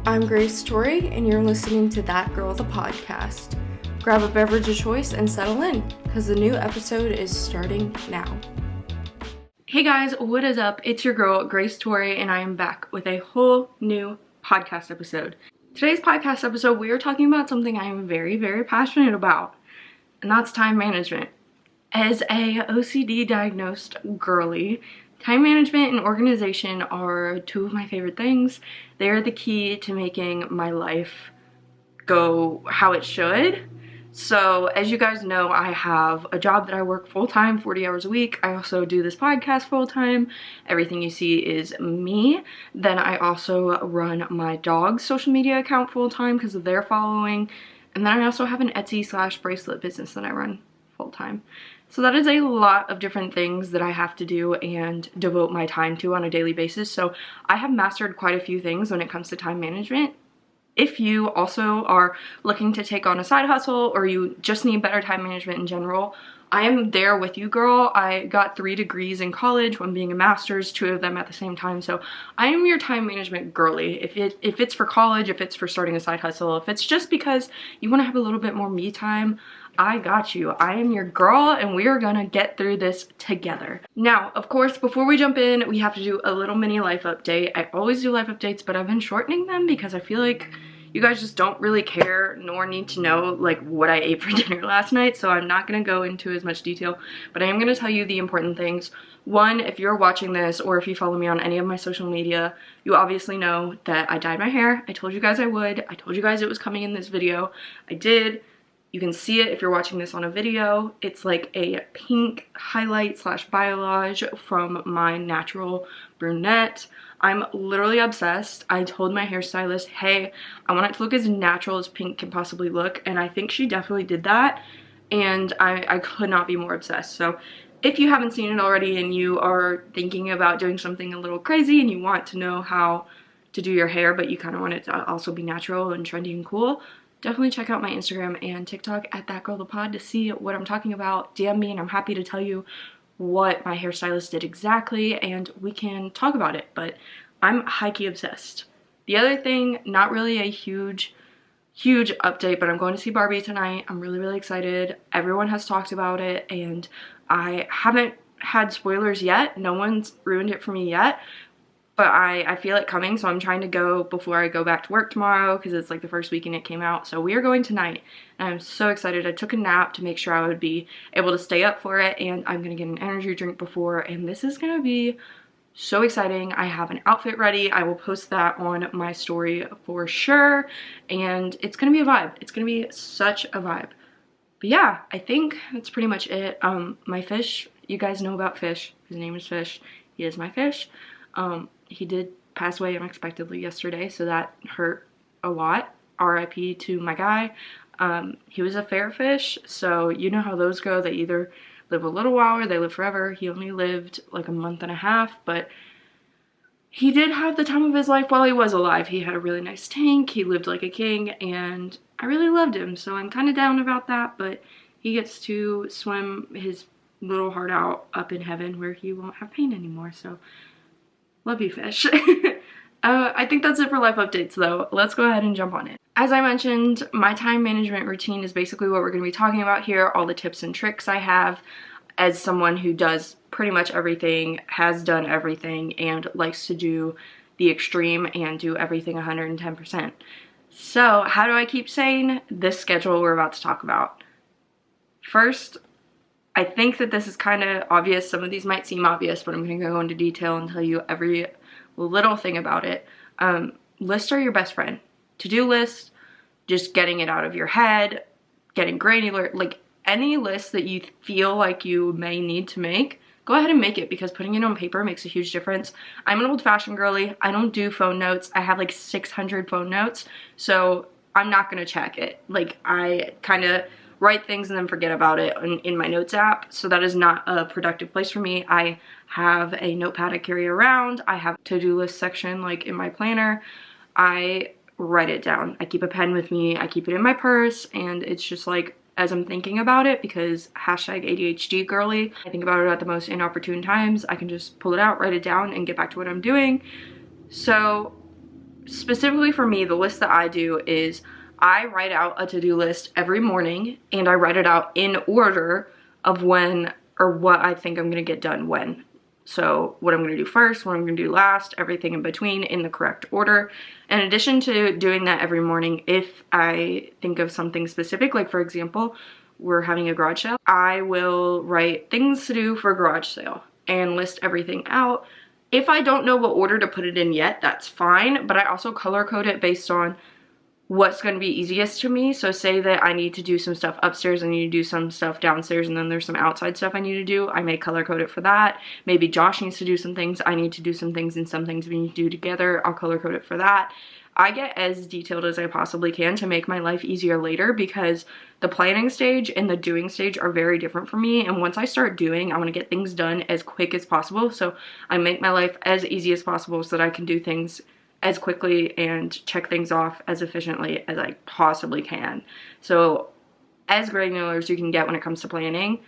I'm Grace Torrey, and you're listening to That Girl the Podcast. Grab a beverage of choice and settle in, because the new episode is starting now. Hey guys, what is up? It's your girl, Grace Torrey, and I am back with a whole new podcast episode. Today's podcast episode, we are talking about something I am very, very passionate about, and that's time management. As a OCD diagnosed girly, time management and organization are two of my favorite things. They are the key to making my life go how it should. So as you guys know, I have a job that I work full-time, 40 hours a week. I also do this podcast full-time. Everything you see is me. Then I also run my dog's social media account full-time because of their following. And then I also have an Etsy/bracelet business that I run full-time. So that is a lot of different things that I have to do and devote my time to on a daily basis. So I have mastered quite a few things when it comes to time management. If you also are looking to take on a side hustle or you just need better time management in general, I am there with you, girl. I got 3 degrees in college, one being a master's, 2 of them at the same time. So I am your time management girly. If it's for college, if it's for starting a side hustle, if it's just because you want to have a little bit more me time, I got you. I am your girl, and we are gonna get through this together. Now, of course, before we jump in, we have to do a little mini life update. I always do life updates, but I've been shortening them because I feel like you guys just don't really care nor need to know like what I ate for dinner last night, so I'm not gonna go into as much detail, but I am gonna tell you the important things. One, if you're watching this or if you follow me on any of my social media, you obviously know that I dyed my hair. I told you guys I would. I told you guys it was coming in this video. I did. You can see it if you're watching this on a video. It's like a pink highlight / biolage from my natural brunette. I'm literally obsessed. I told my hairstylist, hey, I want it to look as natural as pink can possibly look, and I think she definitely did that, and I could not be more obsessed. So if you haven't seen it already and you are thinking about doing something a little crazy and you want to know how to do your hair, but you kind of want it to also be natural and trendy and cool, definitely check out my Instagram and TikTok at ThatGirlThePod to see what I'm talking about. DM me and I'm happy to tell you what my hairstylist did exactly and we can talk about it, but I'm high-key obsessed. The other thing, not really a huge update, but I'm going to see Barbie tonight. I'm really, really excited. Everyone has talked about it and I haven't had spoilers yet. No one's ruined it for me yet. But I feel it coming, so I'm trying to go before I go back to work tomorrow because it's like the first weekend it came out. So we are going tonight, and I'm so excited. I took a nap to make sure I would be able to stay up for it, and I'm going to get an energy drink before, and this is going to be so exciting. I have an outfit ready. I will post that on my story for sure, and it's going to be a vibe. It's going to be such a vibe. But yeah, I think that's pretty much it. My fish, you guys know about Fish. His name is Fish. He is my fish. He did pass away unexpectedly yesterday, so that hurt a lot. RIP to my guy. He was a fair fish, so you know how those go. They either live a little while or they live forever. He only lived like a month and a half, but he did have the time of his life while he was alive. He had a really nice tank. He lived like a king, and I really loved him, so I'm kind of down about that, but he gets to swim his little heart out up in heaven where he won't have pain anymore, so love you, Fish. I think that's it for life updates though. Let's go ahead and jump on it. As I mentioned, my time management routine is basically what we're going to be talking about here, all the tips and tricks I have as someone who does pretty much everything, has done everything, and likes to do the extreme and do everything 110%. So how do I keep sane? This schedule we're about to talk about. First, I think that this is kind of obvious. Some of these might seem obvious, but I'm going to go into detail and tell you every little thing about it. Lists are your best friend. To-do lists, just getting it out of your head, getting granular, like any list that you feel like you may need to make, go ahead and make it because putting it on paper makes a huge difference. I'm an old-fashioned girly. I don't do phone notes. I have like 600 phone notes, so I'm not going to check it. Like I kind of write things and then forget about it in my notes app, so that is not a productive place for me. I have a notepad I carry around. I have a to-do list section like in my planner. I write it down. I keep a pen with me. I keep it in my purse, and it's just like as I'm thinking about it, because hashtag ADHD girly, I think about it at the most inopportune times. I can just pull it out, write it down, and get back to what I'm doing. So specifically for me, the list that I do is I write out a to-do list every morning, and I write it out in order of when or what I think I'm gonna get done when. So what I'm gonna do first, what I'm gonna do last, everything in between in the correct order. In addition to doing that every morning, if I think of something specific, like for example, we're having a garage sale, I will write things to do for a garage sale and list everything out. If I don't know what order to put it in yet, that's fine, but I also color code it based on what's going to be easiest to me. So say that I need to do some stuff upstairs, I need to do some stuff downstairs, and then there's some outside stuff I need to do. I may color code it for that. Maybe Josh needs to do some things, I need to do some things, and some things we need to do together. I'll color code it for that. I get as detailed as I possibly can to make my life easier later, because the planning stage and the doing stage are very different for me. And once I start doing, I want to get things done as quick as possible. So I make my life as easy as possible so that I can do things as quickly and check things off as efficiently as I possibly can. So as granular as you can get when it comes to planning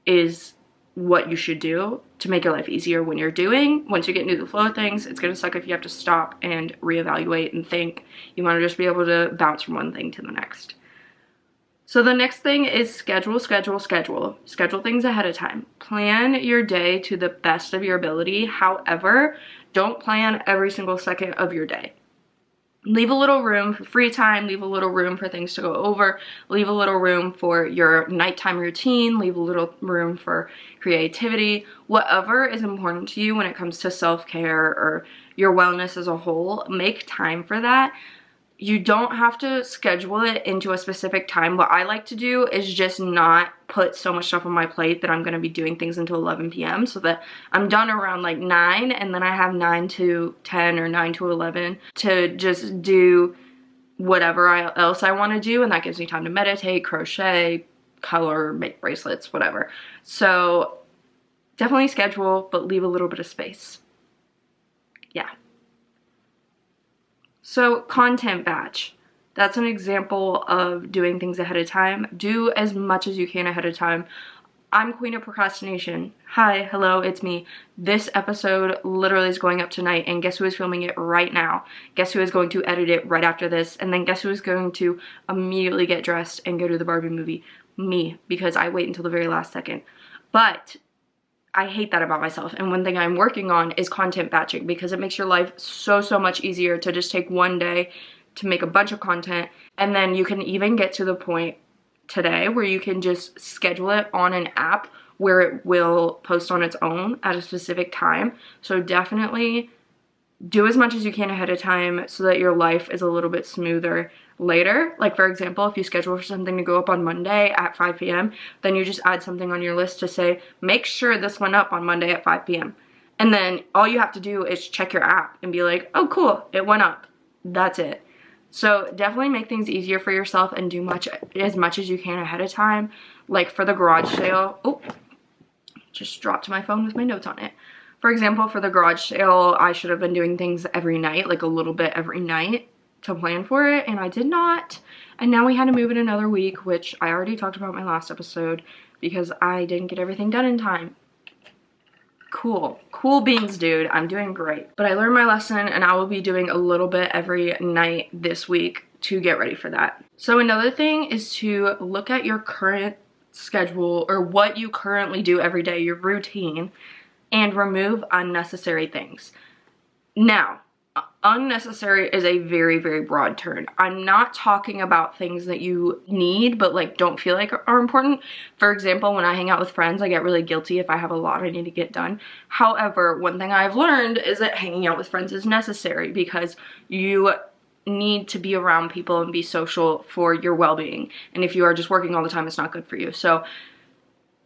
is what you should do to make your life easier when you're doing. Once you get into the flow of things, it's gonna suck if you have to stop and reevaluate and think. You wanna just be able to bounce from one thing to the next. So the next thing is schedule, schedule, schedule. Schedule things ahead of time. Plan your day to the best of your ability. However, don't plan every single second of your day. Leave a little room for free time, leave a little room for things to go over, leave a little room for your nighttime routine, leave a little room for creativity. Whatever is important to you when it comes to self-care or your wellness as a whole, make time for that. You don't have to schedule it into a specific time. What I like to do is just not put so much stuff on my plate that I'm going to be doing things until 11 p.m. so that I'm done around like 9, and then I have 9 to 10 or 9 to 11 to just do whatever else I want to do, and that gives me time to meditate, crochet, color, make bracelets, whatever. So definitely schedule, but leave a little bit of space. Yeah. So content batch, that's an example of doing things ahead of time. Do as much as you can ahead of time. I'm queen of procrastination. Hi, hello, it's me. This episode literally is going up tonight, and guess who is filming it right now? Guess who is going to edit it right after this? And then guess who is going to immediately get dressed and go to the Barbie movie? Me, because I wait until the very last second. But I hate that about myself, and one thing I'm working on is content batching, because it makes your life so much easier to just take one day to make a bunch of content, and then you can even get to the point today where you can just schedule it on an app where it will post on its own at a specific time. So definitely do as much as you can ahead of time so that your life is a little bit smoother later. Like for example, if you schedule for something to go up on Monday at 5 p.m, then you just add something on your list to say, make sure this went up on Monday at 5 p.m. And then all you have to do is check your app and be like, oh cool, it went up. That's it. So definitely make things easier for yourself and do as much as you can ahead of time. Like for the garage sale, oh, just dropped my phone with my notes on it. For example, for the garage sale, I should have been doing things every night, like a little bit every night to plan for it, and I did not. And now we had to move it another week, which I already talked about in my last episode because I didn't get everything done in time. Cool beans, dude. I'm doing great. But I learned my lesson, and I will be doing a little bit every night this week to get ready for that. So another thing is to look at your current schedule, or what you currently do every day, your routine, and remove unnecessary things. Now, unnecessary is a very broad term. I'm not talking about things that you need but like don't feel like are important. For example, when I hang out with friends, I get really guilty if I have a lot I need to get done. However, one thing I've learned is that hanging out with friends is necessary because you need to be around people and be social for your well-being. And if you are just working all the time, it's not good for you. So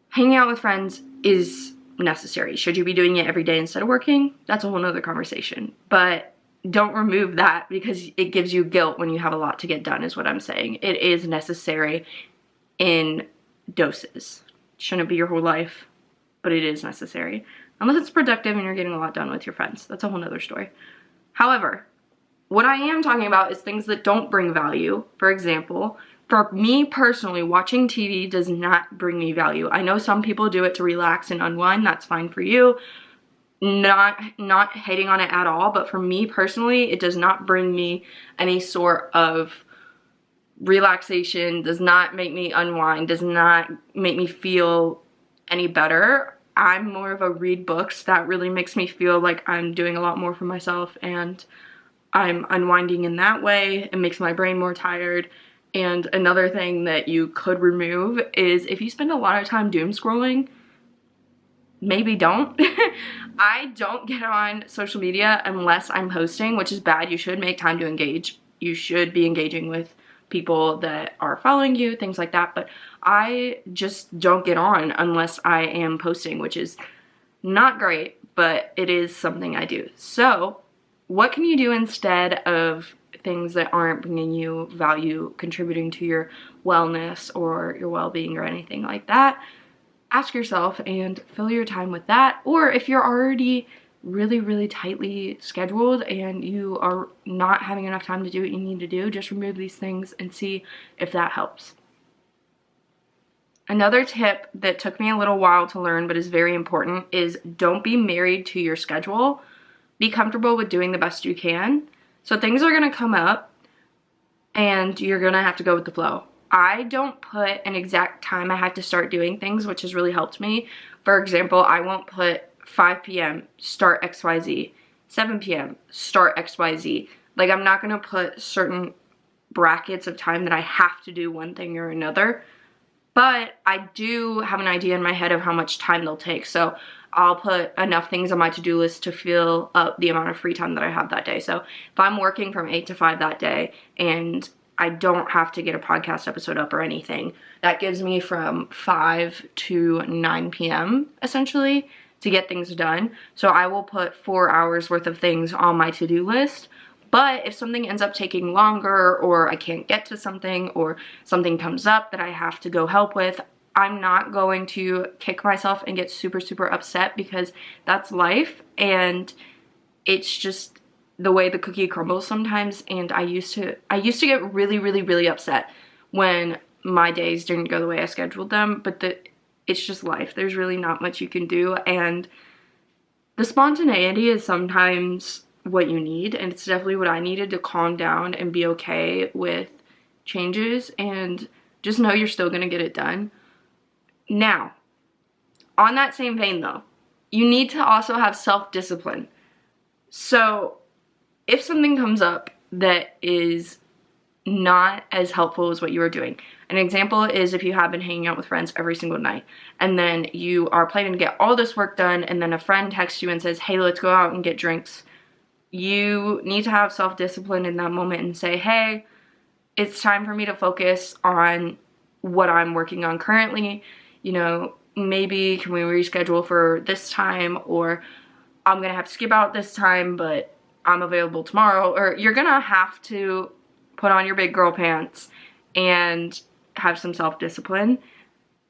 hanging out with friends is necessary. Should you be doing it every day instead of working? That's a whole nother conversation. But don't remove that because it gives you guilt when you have a lot to get done, is what I'm saying. It is necessary in doses. Shouldn't be your whole life, but it is necessary. Unless it's productive and you're getting a lot done with your friends. That's a whole nother story. However, what I am talking about is things that don't bring value. For example, for me personally, watching TV does not bring me value. I know some people do it to relax and unwind. That's fine for you. not hating on it at all, but for me personally, it does not bring me any sort of relaxation, does not make me unwind, does not make me feel any better. I'm more of a read books. That really makes me feel like I'm doing a lot more for myself and I'm unwinding in that way. It makes my brain more tired. And another thing that you could remove is if you spend a lot of time doom scrolling, maybe don't. I don't get on social media unless I'm hosting, which is bad. You should make time to engage. You should be engaging with people that are following you, things like that. But I just don't get on unless I am posting, which is not great, but it is something I do. So what can you do instead of things that aren't bringing you value, contributing to your wellness or your well-being or anything like that? Ask yourself and fill your time with that. Or if you're already really tightly scheduled and you are not having enough time to do what you need to do, just remove these things and see if that helps. Another tip that took me a little while to learn but is very important is don't be married to your schedule. Be comfortable with doing the best you can. So things are going to come up and you're going to have to go with the flow. I don't put an exact time I have to start doing things, which has really helped me. For example, I won't put 5 p.m. start XYZ, 7 p.m. start XYZ. Like, I'm not going to put certain brackets of time that I have to do one thing or another. But I do have an idea in my head of how much time they'll take. So I'll put enough things on my to-do list to fill up the amount of free time that I have that day. So if I'm working from 8 to 5 that day and I don't have to get a podcast episode up or anything, that gives me from 5 to 9 p.m. essentially to get things done. So I will put 4 hours worth of things on my to-do list. But if something ends up taking longer or I can't get to something or something comes up that I have to go help with, I'm not going to kick myself and get super upset, because that's life and it's just the way the cookie crumbles sometimes. And I used to get really upset when my days didn't go the way I scheduled them, but it's just life. There's really not much you can do, and the spontaneity is sometimes what you need, and it's definitely what I needed to calm down and be okay with changes and just know you're still gonna get it done. Now, on that same vein though, you need to also have self-discipline. So if something comes up that is not as helpful as what you are doing, an example is if you have been hanging out with friends every single night and then you are planning to get all this work done and then a friend texts you and says, hey, let's go out and get drinks. You need to have self-discipline in that moment and say, hey, it's time for me to focus on what I'm working on currently. You know, maybe can we reschedule for this time, or I'm gonna have to skip out this time, but I'm available tomorrow. Or you're gonna have to put on your big girl pants and have some self-discipline.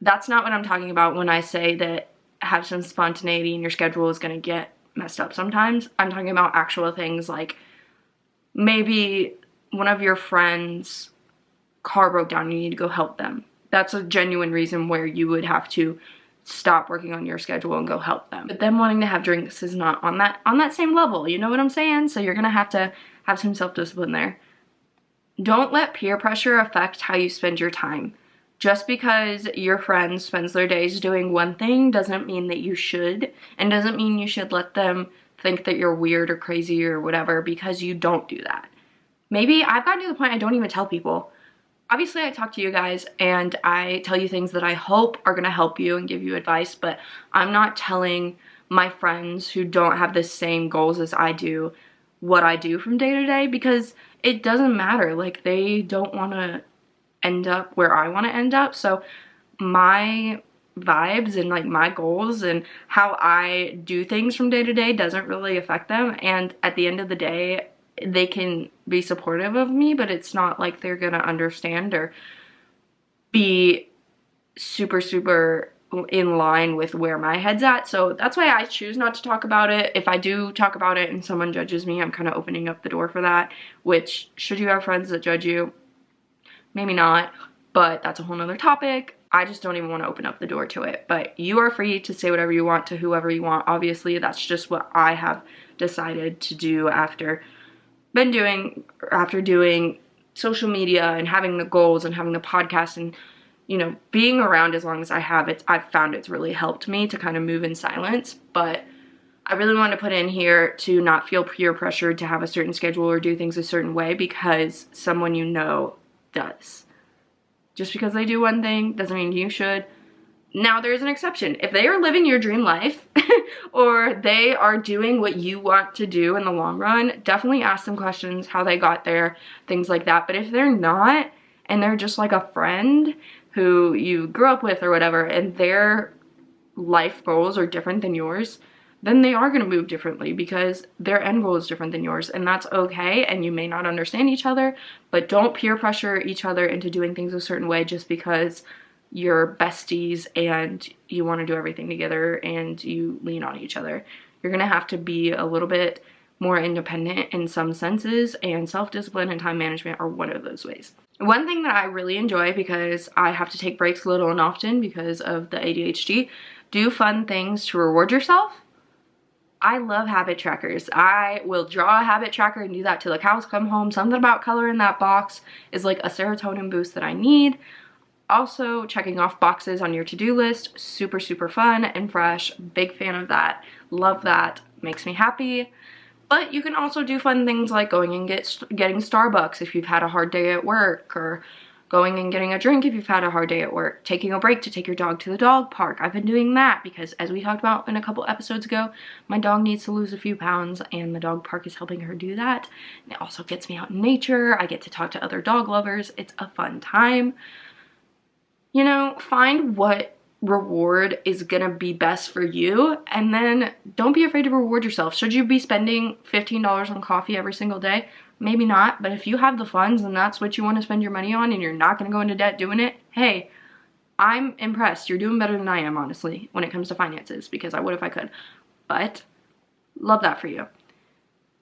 That's not what I'm talking about when I say that have some spontaneity and your schedule is gonna get messed up sometimes. I'm talking about actual things like maybe one of your friends' car broke down and you need to go help them. That's a genuine reason where you would have to stop working on your schedule and go help them. But them wanting to have drinks is not on that same level, you know what I'm saying? So you're gonna have to have some self-discipline there. Don't let peer pressure affect how you spend your time. Just because your friend spends their days doing one thing doesn't mean that you should, and doesn't mean you should let them think that you're weird or crazy or whatever, because you don't do that. Maybe I've gotten to the point I don't even tell people. Obviously, I talk to you guys and I tell you things that I hope are gonna help you and give you advice, but I'm not telling my friends who don't have the same goals as I do what I do from day to day, because it doesn't matter. Like, they don't wanna end up where I want to end up. So my vibes and like my goals and how I do things from day to day doesn't really affect them. And at the end of the day, they can be supportive of me, but it's not like they're gonna understand or be super in line with where my head's at. So that's why I choose not to talk about it. If I do talk about it and someone judges me, I'm kind of opening up the door for that, which, should you have friends that judge you? Maybe not, but that's a whole nother topic. I just don't even want to open up the door to it. But you are free to say whatever you want to whoever you want. Obviously, that's just what I have decided to do after doing social media and having the goals and having the podcast and, you know, being around as long as I have. I've found it's really helped me to kind of move in silence. But I really want to put in here to not feel peer pressured to have a certain schedule or do things a certain way because someone you know does. Just because they do one thing doesn't mean you should. Now, there's an exception. If they are living your dream life or they are doing what you want to do in the long run, definitely ask them questions, how they got there, things like that. But if they're not, and they're just like a friend who you grew up with or whatever, and their life goals are different than yours, then they are going to move differently because their end goal is different than yours, and that's okay. And you may not understand each other, but don't peer pressure each other into doing things a certain way just because you're besties and you want to do everything together and you lean on each other. You're going to have to be a little bit more independent in some senses, and self-discipline and time management are one of those ways. One thing that I really enjoy, because I have to take breaks little and often because of the ADHD, do fun things to reward yourself. I love habit trackers. I will draw a habit tracker and do that till the cows come home. Something about color in that box is like a serotonin boost that I need. Also, checking off boxes on your to-do list, super, super fun and fresh. Big fan of that. Love that. Makes me happy. But you can also do fun things like going and getting Starbucks if you've had a hard day at work, or going and getting a drink if you've had a hard day at work, taking a break to take your dog to the dog park. I've been doing that because, as we talked about in a couple episodes ago, my dog needs to lose a few pounds and the dog park is helping her do that. And it also gets me out in nature. I get to talk to other dog lovers. It's a fun time. You know, find what reward is gonna be best for you, and then don't be afraid to reward yourself. Should you be spending $15 on coffee every single day? Maybe not, but if you have the funds and that's what you want to spend your money on and you're not going to go into debt doing it, hey, I'm impressed. You're doing better than I am, honestly, when it comes to finances, because I would if I could. But love that for you.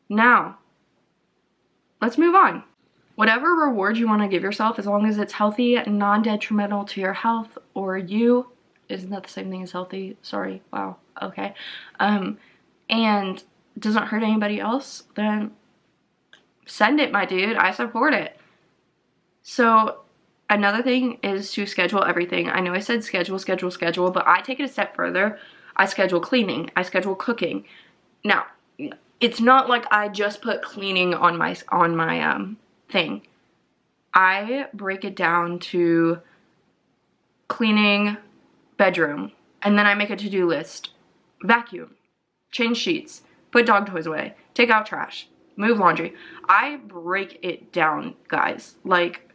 Now, let's move on. Whatever reward you want to give yourself, as long as it's healthy and non-detrimental to your health or you, isn't that the same thing as healthy? Sorry, wow, okay. And doesn't hurt anybody else, then send it, my dude. I support it. So another thing is to schedule everything. I know I said schedule, but I take it a step further. I schedule cleaning. I schedule cooking. Now, it's not like I just put cleaning on my thing. I break it down to cleaning bedroom, and then I make a to-do list. Vacuum, change sheets, put dog toys away, take out trash, move laundry. I break it down, guys. Like,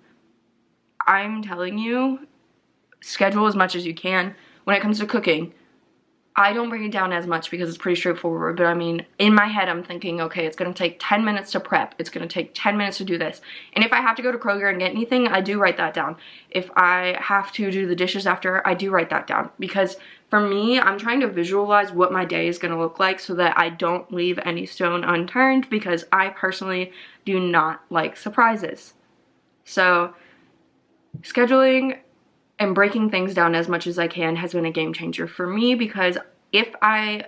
I'm telling you, schedule as much as you can. When it comes to cooking, I don't break it down as much because it's pretty straightforward, but I mean, in my head, I'm thinking, okay, it's gonna take 10 minutes to prep. It's gonna take 10 minutes to do this. And if I have to go to Kroger and get anything, I do write that down. If I have to do the dishes after, I do write that down. Because for me, I'm trying to visualize what my day is gonna look like so that I don't leave any stone unturned, because I personally do not like surprises. So, scheduling and breaking things down as much as I can has been a game changer for me, because if I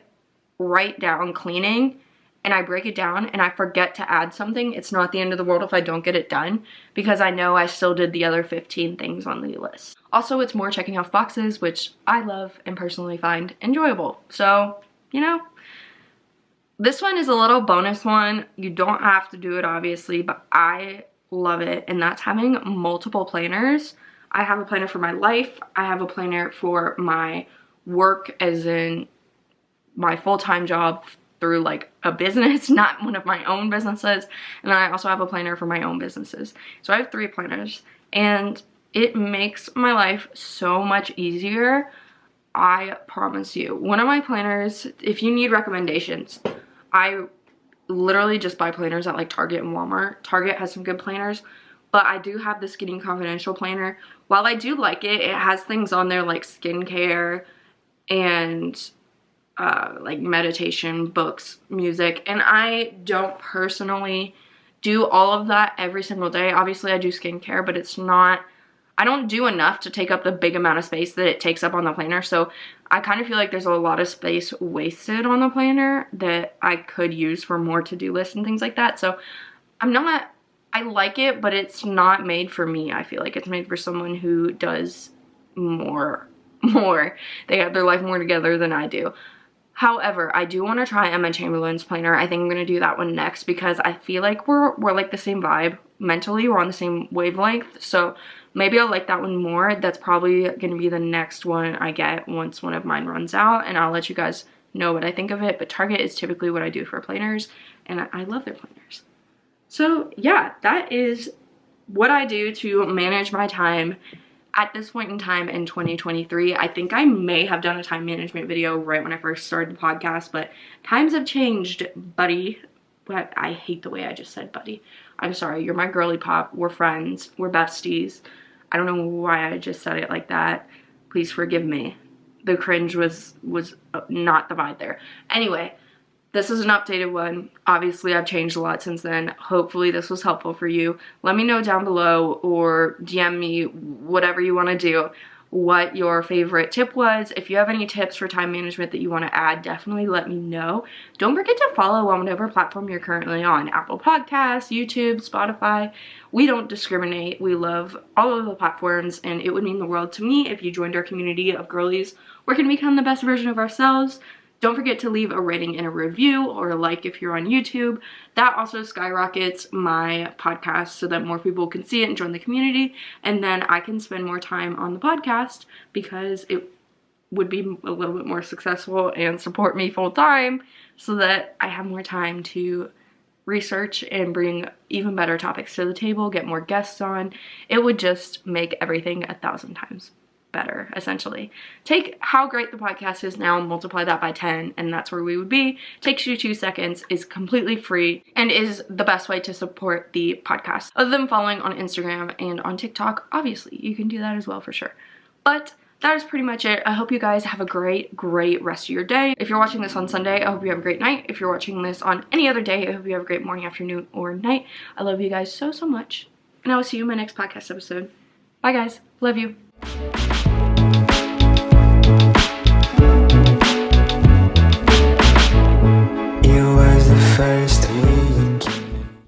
write down cleaning and I break it down and I forget to add something, it's not the end of the world if I don't get it done, because I know I still did the other 15 things on the list. Also, it's more checking off boxes, which I love and personally find enjoyable. So, you know, this one is a little bonus one. You don't have to do it, obviously, but I love it, and that's having multiple planners. I have a planner for my life. I have a planner for my work, as in my full-time job through like a business, not one of my own businesses. And then I also have a planner for my own businesses. So I have 3 planners, and it makes my life so much easier. I promise you. One of my planners, if you need recommendations, I literally just buy planners at like Target and Walmart. Target has some good planners. But I do have the Skinny Confidential planner. While I do like it, it has things on there like skincare and like meditation, books, music. And I don't personally do all of that every single day. Obviously, I do skincare, but it's not I don't do enough to take up the big amount of space that it takes up on the planner, so I kind of feel like there's a lot of space wasted on the planner that I could use for more to-do lists and things like that. So I like it, but it's not made for me. I feel like it's made for someone who does more. They have their life more together than I do. However, I do want to try Emma Chamberlain's planner. I think I'm going to do that one next because I feel like we're like the same vibe mentally. We're on the same wavelength. So maybe I'll like that one more. That's probably going to be the next one I get once one of mine runs out, and I'll let you guys know what I think of it. But Target is typically what I do for planners, and I love their planners. So yeah, that is what I do to manage my time at this point in time in 2023. I think I may have done a time management video right when I first started the podcast, but times have changed, buddy. But I hate the way I just said buddy. I'm sorry, you're my girly pop. We're friends. We're besties. I don't know why I just said it like that. Please forgive me. The cringe was not the vibe there. Anyway, this is an updated one. Obviously, I've changed a lot since then. Hopefully, this was helpful for you. Let me know down below or DM me, whatever you want to do, what your favorite tip was. If you have any tips for time management that you want to add, definitely let me know. Don't forget to follow on whatever platform you're currently on. Apple Podcasts, YouTube, Spotify. We don't discriminate. We love all of the platforms, and it would mean the world to me if you joined our community of girlies working to become the best version of ourselves. Don't forget to leave a rating and a review or a like if you're on YouTube. That also skyrockets my podcast so that more people can see it and join the community. And then I can spend more time on the podcast because it would be a little bit more successful and support me full time so that I have more time to research and bring even better topics to the table, get more guests on. It would just make everything 1,000 times better, essentially. Take how great the podcast is now and multiply that by 10, and that's where we would be. Takes you 2 seconds, is completely free, and is the best way to support the podcast. Other than following on Instagram and on TikTok, obviously, you can do that as well for sure. But that is pretty much it. I hope you guys have a great rest of your day. If you're watching this on Sunday, I hope you have a great night. If you're watching this on any other day, I hope you have a great morning, afternoon, or night. I love you guys so much, and I will see you in my next podcast episode. Bye guys. Love you.